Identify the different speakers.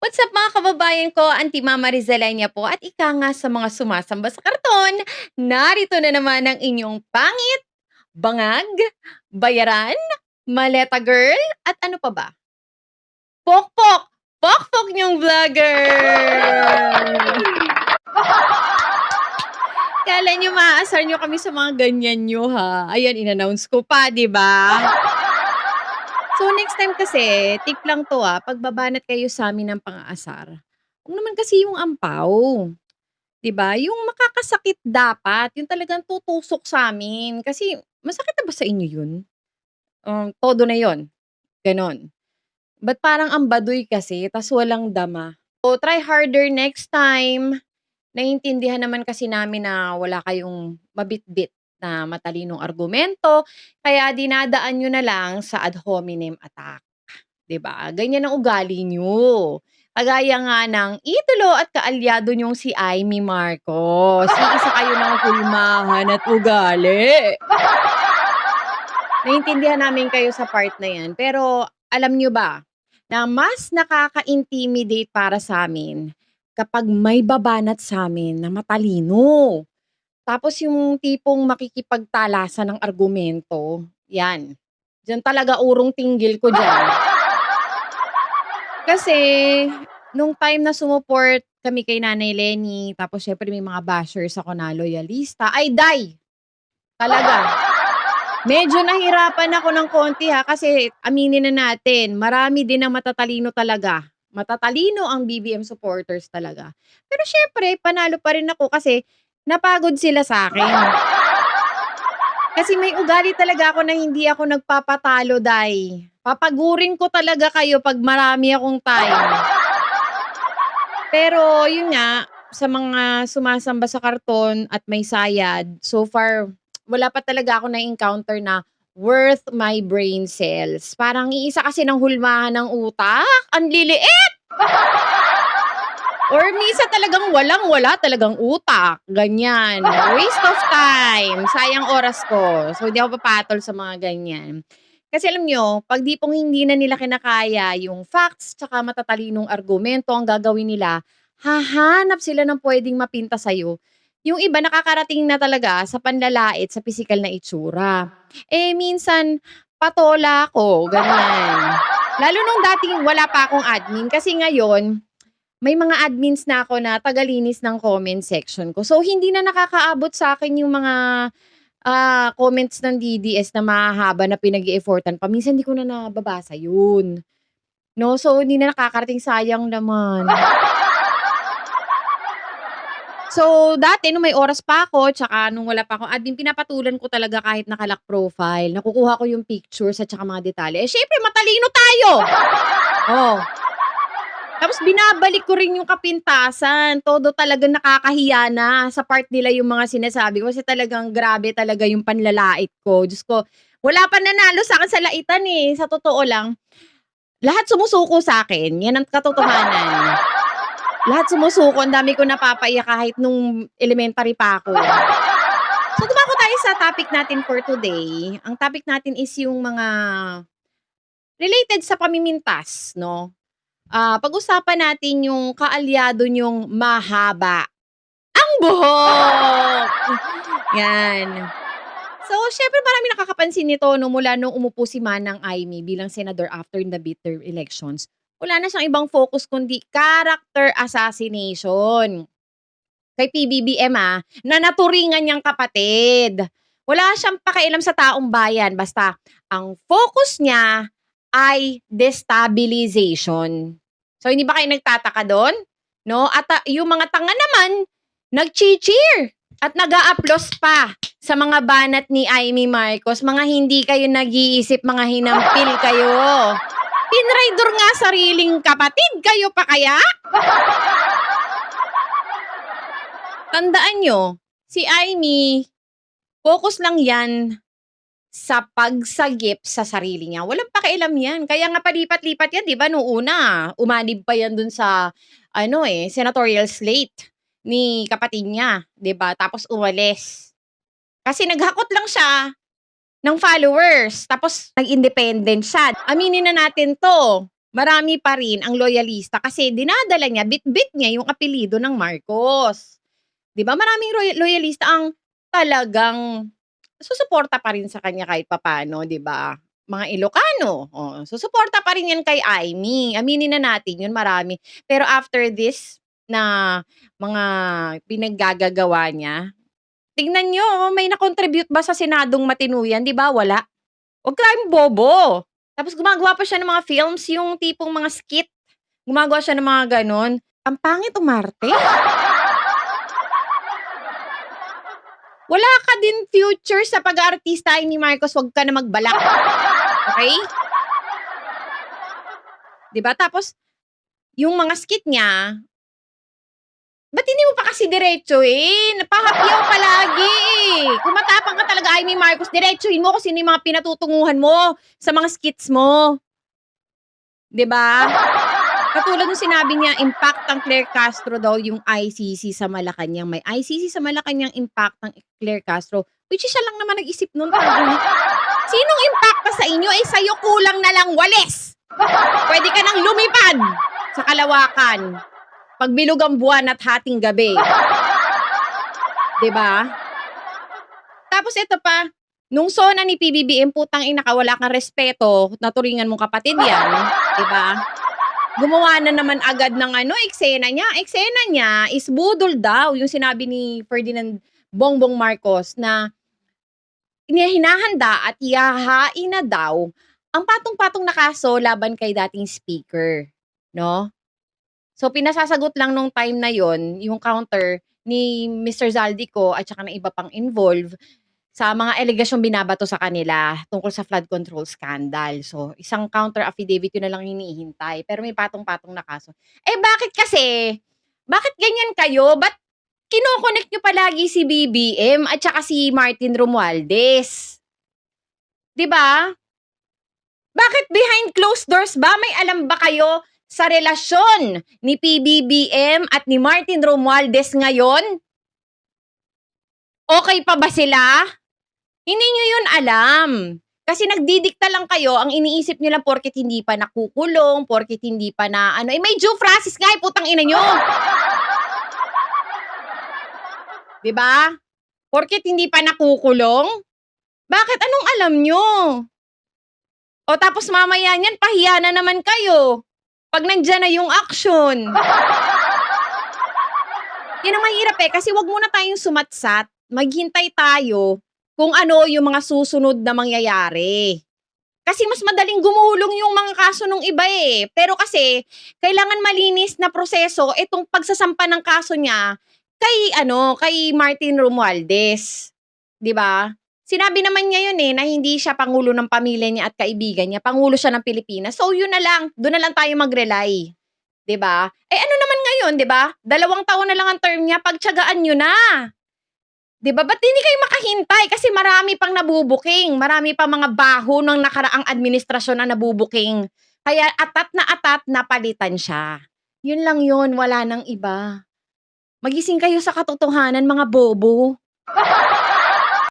Speaker 1: What's up mga kababayan ko, Auntie Mama Rizalenia po at ika nga sa mga sumasamba sa karton, narito na naman ang inyong pangit, bangag, bayaran, maleta girl, at ano pa ba? Pokpok! Pokpok niyong vlogger! Kala niyo maaasar niyo kami sa mga ganyan niyo ha. Ayan, in-announce ko pa, di ba? So next time kasi, tip lang 'to, pagbabanat kayo sa'min ng pang-aasar, huwag naman kasi yung ampaw, 'di ba? Yung makakasakit dapat, yung talagang tutusok sa'min. Kasi masakit na ba sa inyo yun? Todo na yun, gano'n. Ba't parang ang baduy kasi ta's walang dama? So try harder next time. Naiintindihan naman kasi namin na wala kayong mabitbit na matalinong argumento, kaya dinadaan niyo na lang sa ad hominem attack. 'Di ba? Ganyan ang ugali niyo. Kagaya nga ng idolo at kaalyado niyong si Amy Marcos. Iisa kayo ng hulmahan at ugali. Naintindihan namin kayo sa part na 'yan, pero alam niyo ba na mas nakaka-intimidate para sa'min kapag may babanat sa'min na matalino. Tapos yung tipong makikipagtalasan ng argumento, 'yan. Diyan talaga urong tinggil ko diyan. Kasi nung time na sumuport kami kay Nanay Leni, tapos siyempre may mga bashers ako na loyalista, ay day! Talaga. Medyo nahirapan ako ng konti kasi aminin na natin, marami din ang matatalino talaga. Matatalino ang BBM supporters talaga. Pero siyempre panalo pa rin ako kasi napagod sila sa'kin. Kasi may ugali talaga ako na hindi ako nagpapatalo, day. Papagurin ko talaga kayo 'pag marami akong time. Pero yun nga, sa mga sumasamba sa karton at may sayad, so far wala pa talaga ako na-encounter na worth my brain cells. Parang iisa kasi ng hulmahan ng utak, ang liliit! Or minsan talagang walang-wala talagang utak, ganyan. Waste of time, sayang oras ko. So, hindi ako papatol sa mga ganyan. Kasi alam niyo, 'pag di pong hindi na nila kinakaya yung facts tsaka matatalinong argumento, ang gagawin nila, hahanap sila ng puwedeng mapinta sa'yo. Yung iba nakakarating na talaga sa panlalait sa pisikal na itsura. Eh, minsan patola ako, ganyan. Lalo nung dating wala pa akong admin kasi ngayon may mga admins na ako na tagalinis ng comment section ko. So, hindi na nakakaabot sa'kin yung mga, comments ng DDS na mahahaba na pinag-e-effortan pa. Minsan hindi ko na nababasa yun, 'no. So, hindi na nakakarating, sayang naman. So, dati nung may oras pa ako tsaka nung wala pa akong admin, pinapatulan ko talaga kahit naka-lock profile. Nakukuha ko yung pictures at tsaka mga detalye. Eh, siyempre matalino tayo! Oh. Tapos binabalik ko rin yung kapintasan, todo talagang nakakahiya na sa part nila yung mga sinasabi ko kasi talagang grabe talaga yung panlalait ko. Diyos ko, wala pa nanalo sa'kin sa laitan, sa totoo lang. Lahat sumusuko sa'kin, 'yan ang katotohanan. Lahat sumusuko, ang dami ko napapaiyak kahit nung elementary pa ako. So dumako tayo sa topic natin for today. Ang topic natin is yung mga related sa pamimintas, 'no? Pag-usapan natin yung kaalyado niyong mahaba ang buhok. 'Yan. So, siyempre maraming nakakapansin nito 'no, mula nung umupo si Manang Imee bilang senador after the midterm elections. Wala na siyang ibang focus kundi character assassination kay PBBM, na naturingan niyang kapatid. Wala siyang pakialam sa taong bayan, basta ang focus niya ay destabilization. So, hindi ba kayo nagtataka do'n, 'no? At, yung mga tanga naman, nagchi-cheer at nag-a-applause pa sa mga banat ni Imee Marcos. Mga hindi kayo nag-iisip, mga hinampil kayo. Tinraydor nga sariling kapatid, kayo pa kaya? Tandaan niyo, si Imee, focus lang 'yan sa pagsagip sa sarili niya. Walang pakialam 'yan. Kaya nga palipat-lipat 'yan, 'di ba, nung una, umanib pa 'yan dun sa ano, senatorial slate ni kapatid niya, 'di ba? Tapos umalis. Kasi naghakot lang siya ng followers, tapos nag-independent siya. Aminin na natin 'to, marami pa rin ang loyalista kasi dinadala niya, bitbit niya yung apelyido ng Marcos. 'Di ba maraming loyalista ang talagang susuporta pa rin sa kanya kahit papaano, 'di ba? Mga Ilocano, oh, susuporta pa rin 'yan kay Imee, aminin na natin 'yun marami. Pero after this na mga pinaggagagawa niya, tignan niyo, oh, may na-contribute ba sa Senadong matino 'yan, 'di ba, wala. Huwag tayong bobo. Tapos gumagawa pa siya ng mga films, yung tipong mga skit, gumagawa siya ng mga gano'n. Ang pangit umarte. Wala ka din future sa pag-aartista, Amy Marcos, wag ka na magbalak. Okay? 'Di ba? Tapos, yung mga skit niya, ba't hindi mo pa kasi diretsuhin? Napahapyaw palagi eh. Kung matapang ka talaga, Amy Marcos, diretsuhin mo kung sino yung mga pinatutunguhan mo sa mga skits mo. 'Di ba? Katulad nung sinabi niya, impact ang Claire Castro daw yung ICC sa Malacanang. May ICC sa Malacanang, impact ang Claire Castro. Which is siya lang naman nag-isip nun. Sinong impacta sa inyo? Eh, sa'yo kulang na lang walis. Pwede ka nang lumipad sa kalawakan. Pagbilog ang buwan at hating gabi. 'Di ba? Tapos ito pa, nung SONA ni PBBM, putang ina ka, wala kang respeto, naturingan mong kapatid yan, 'di ba? Gumawa na naman agad ng eksena niya. Eksena niya is budol daw, yung sinabi ni Ferdinand Bongbong Marcos na hinahanda at ihahain na daw ang patong-patong na kaso laban kay dating speaker, 'no? So pinasasagot lang nung time na yon yung counter ni Mr. Zaldico at saka ng iba pang involved sa mga allegasyong binabato sa kanila tungkol sa flood control scandal. So, isang counter affidavit yun na lang hinihintay, pero may patong-patong na kaso. Eh, bakit kasi? Bakit ganyan kayo? Ba't kino-connect niyo palagi si BBM at saka si Martin Romualdez? 'Di ba? Bakit behind closed doors ba? May alam ba kayo sa relasyon ni PBBM at ni Martin Romualdez ngayon? Okay pa ba sila? Hindi niyo yun alam. Kasi nagdidikta lang kayo, ang iniisip niyo lang porket hindi pa nakukulong, porket hindi pa na eh may Joe Francis nga eh, putang ina niyo. 'Di ba? Porket hindi pa nakukulong? Bakit anong alam niyo? O tapos mamaya niyan pahiya na naman kayo. Pag nandiyan na yung action. Yan ang mahirap eh, kasi wag muna tayong sumatsat. Maghintay tayo kung ano yung mga susunod na mangyayari. Kasi mas madaling gumulong yung mga kaso nung iba eh. Pero kasi, kailangan malinis na proseso itong pagsasampa ng kaso niya kay Martin Romualdez. 'Di ba? Sinabi naman niya yun eh, na hindi siya pangulo ng pamilya niya at kaibigan niya. Pangulo siya ng Pilipinas. So yun na lang, doon na lang tayo mag-rely. 'Di ba? Eh ano naman ngayon, 'di ba? 2 taon na lang ang term niya, pagtiyagaan niyo na. 'Di ba? Ba't hindi kayo makahintay? Kasi marami pang nabubuking. Marami pang mga baho ng nakaraang administrasyon na nabubuking. Kaya atat na palitan siya. Yun lang yun, wala nang iba. Magising kayo sa katotohanan, mga bobo.